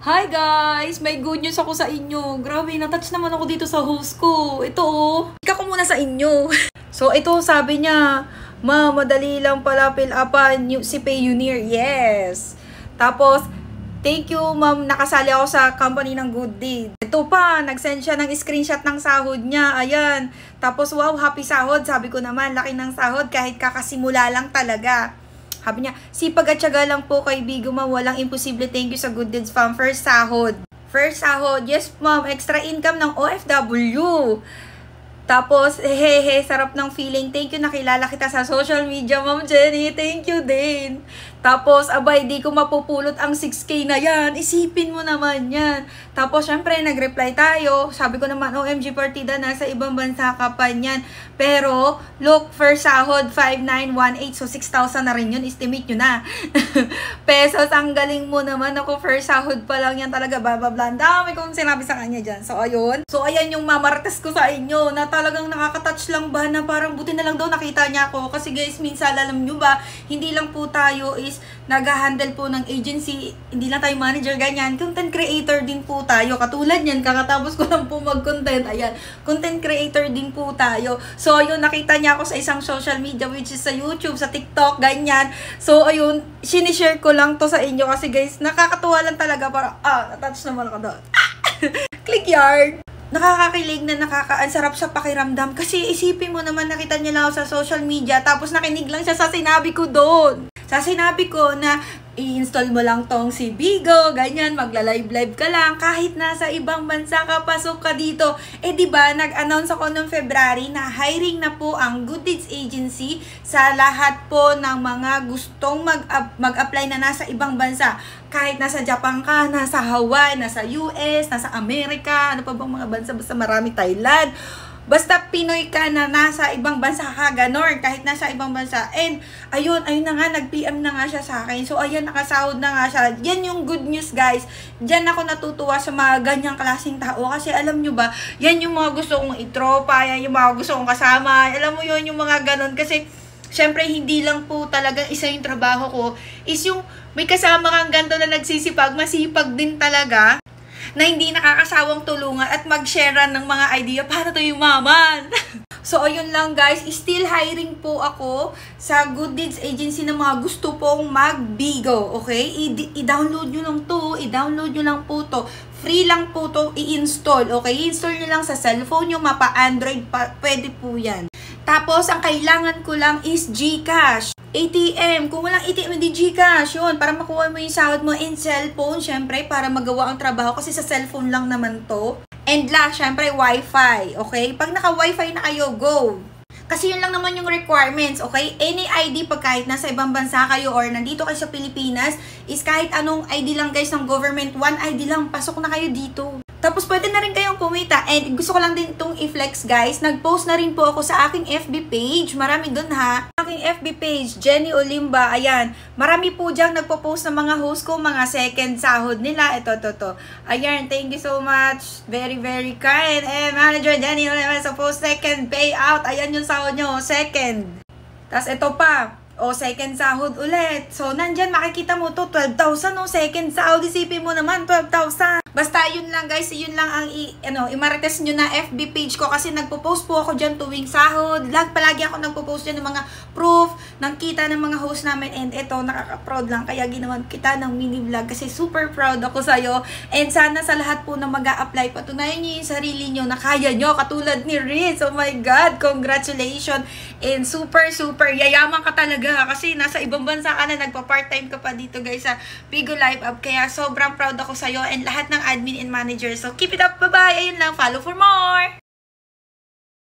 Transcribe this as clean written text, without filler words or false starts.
Hi guys! May good news ako sa inyo. Grabe, natouch naman ako dito sa host ko. Ito oh. Ika ko muna sa inyo. So ito sabi niya, ma, madali lang pala fill upan si Payoneer. Yes! Tapos, thank you ma'am, nakasali ako sa company ng Good Deed. Ito pa, nag-send siya ng screenshot ng sahod niya. Ayan. Tapos wow, happy sahod. Sabi ko naman, laki ng sahod kahit kakasimula lang talaga. Sabi niya, sipag at tiyaga lang po kay Bigo ma'am, walang imposible. Thank you sa Good Deeds Fam. First sahod. First sahod. Yes ma'am, extra income ng OFW. Tapos, hehehe, sarap ng feeling. Thank you, nakilala kita sa social media, Ma'am Jenny. Thank you din. Tapos, abay, di ko mapupulot ang 6K na yan. Isipin mo naman yan. Tapos, syempre, nag-reply tayo. Sabi ko naman, OMG Partida, nasa ibang bansa ka pa yan. Pero, look, first sahod, 5,918. So, 6,000 na rin yun. Estimate nyo na. Pesos, ang galing mo naman. Ako, first sahod pa lang yan talaga. Bababla. Ang dami kong sinabi sa kanya dyan. So, ayun. So, ayan yung mamarates ko sa inyo na talagang nakaka-touch lang ba na parang buti na lang daw nakita niya ako. Kasi guys, minsan alam nyo ba, hindi lang po tayo is nag-handle po ng agency, hindi lang tayo manager, ganyan. Content creator din po tayo. Katulad yan, kakatapos ko lang po mag-content. Ayan, content creator din po tayo. So, ayun, nakita niya ako sa isang social media, which is sa YouTube, sa TikTok, ganyan. So, ayun, sinishare ko lang to sa inyo kasi guys, nakakatuwa lang talaga. Parang, natouch naman ako doon. Click yard! Nakakakilig na ang sarap sa pakiramdam. Kasi isipin mo naman, nakita niya lang ako sa social media, tapos nakinig lang siya sa sinabi ko doon. Sa sinabi ko na i-install mo lang tong si Bigo, ganyan, magla-live-live ka lang, kahit nasa ibang bansa ka, pasok ka dito. Eh diba, nag-announce ako noong February na hiring na po ang Good Deeds Agency sa lahat po ng mga gustong mag-apply na nasa ibang bansa. Kahit nasa Japan ka, nasa Hawaii, nasa US, nasa Amerika, ano pa bang mga bansa, basta marami, Thailand. Basta Pinoy ka na nasa ibang bansa ka, ganon, kahit nasa ibang bansa. And, ayun na nga, nag-PM na nga siya sa akin. So, ayan, nakasahod na nga siya. Yan yung good news, guys. Diyan ako natutuwa sa mga ganyang klaseng tao. Kasi, alam nyo ba, yan yung mga gusto kong itropa, yan yung mga gusto kong kasama. Alam mo yun, yung mga ganon. Kasi, syempre, hindi lang po talagang isa yung trabaho ko. Is yung may kasama kang ganito na nagsisipag, masipag din talaga, na hindi nakakasawang tulungan at mag-share ng mga idea para tayo yumaman. So, ayun lang guys. Still hiring po ako sa Good Deeds Agency ng mga gusto pong mag-Bigo. Okay? I-download nyo lang to. I-download nyo lang po to. Free lang po to i-install. Okay? I-install nyo lang sa cellphone nyo. Mapa Android pa. Pwede po yan. Tapos, ang kailangan ko lang is GCash. ATM. Kung walang ATM, hindi GCash. Yun, para makuha mo yung sahod mo in cellphone, syempre, para magawa ang trabaho. Kasi sa cellphone lang naman to. And last, syempre, Wi-Fi. Okay? Pag naka-Wi-Fi na kayo, go! Kasi yun lang naman yung requirements, okay? Any ID pag kahit nasa ibang bansa kayo or nandito kayo sa Pilipinas, is kahit anong ID lang guys ng government, one ID lang, pasok na kayo dito. Tapos pwede na rin kayong kumita. And gusto ko lang din itong i-flex guys. Nag-post na rin po ako sa aking FB page. Marami dun ha. Aking FB page, Jenny Olimba. Ayan. Marami po diyang nagpo-post ng mga host ko, mga second sahod nila. Ito. Ayan. Thank you so much. Very, very kind. And Manager Jenny Olimba sa post second payout. Ayan yung sahod nyo. Second. Tapos ito pa. O, second sahod ulit. So, nandyan makikita mo to 12,000 o second sahod. Isipin mo naman, 12,000. Basta, yun lang guys. Yun lang ang i-marites nyo na FB page ko. Kasi nagpo-post po ako dyan tuwing sahod. Palagi ako nagpo-post dyan ng mga proof, ng kita ng mga host namin. And ito, nakaka-proud lang. Kaya ginawan kita ng mini vlog. Kasi super proud ako sa'yo. And sana sa lahat po na mag-a-apply, patunayan nyo yung sarili nyo na kaya nyo. Katulad ni Riz. Oh my God, congratulations. And super yayaman ka talaga. Kasi nasa ibang bansa ka na, nagpa-part-time ka pa dito guys sa Bigo Live Up. Kaya sobrang proud ako sa'yo and lahat ng admin and manager. So keep it up, bye-bye. Ayun lang, follow for more!